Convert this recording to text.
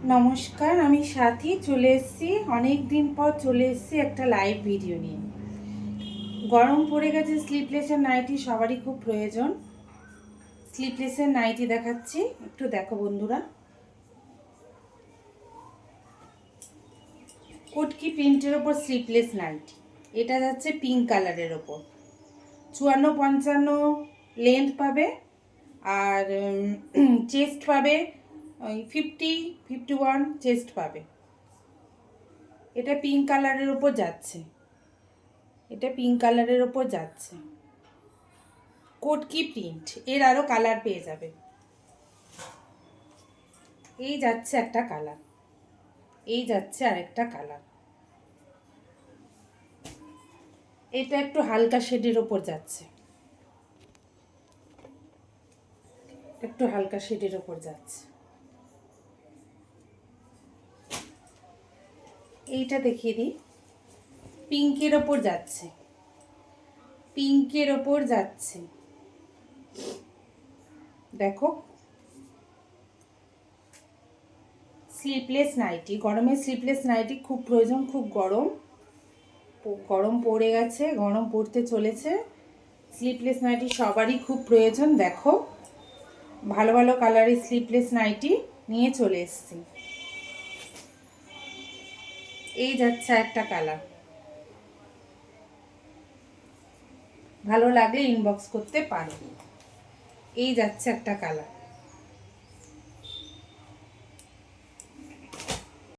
নমস্কার, আমি সাথী চলে এসেছি। অনেক দিন পর চলে এসেছি একটা লাইভ ভিডিও নিয়ে। গরম পড়ে গেছে, স্লিপলেসের নাইটি সবারই খুব প্রয়োজন। স্লিপলেসের নাইটি দেখাচ্ছি, একটু দেখো বন্ধুরা। কটকি প্রিন্টের ওপর স্লিপলেস নাইটি, এটা যাচ্ছে পিঙ্ক কালারের ওপর। 54-55 লেন্থ পাবে, আর চেস্ট পাবে ওই 50-51 চেস্ট পাবে। এটা পিঙ্ক কালারের ওপর যাচ্ছে, এটা পিঙ্ক কালারের ওপর যাচ্ছে। কটকি প্রিন্ট, এর আরও কালার পেয়ে যাবে। এই যাচ্ছে একটা কালার, এই যাচ্ছে আরেকটা কালার। এটা একটু হালকা শেডের ওপর যাচ্ছে, একটু হালকা শেডের ওপর যাচ্ছে। এইটা দেখিয়ে দিই, পিঙ্কের ওপর যাচ্ছে, পিঙ্কের ওপর যাচ্ছে। দেখো, স্লিপলেস নাইটি, গরমে স্লিপলেস নাইটি খুব প্রয়োজন, খুব গরম গরম পড়ে গেছে, গরম পড়তে চলেছে। স্লিপলেস নাইটি সবারই খুব প্রয়োজন। দেখো, ভালো ভালো কালারের স্লিপলেস নাইটি নিয়ে চলে এসেছি। এই যাচ্ছে একটা কালার, ভালো লাগলে ইনবক্স করতে পারো। এই যাচ্ছে একটা কালার।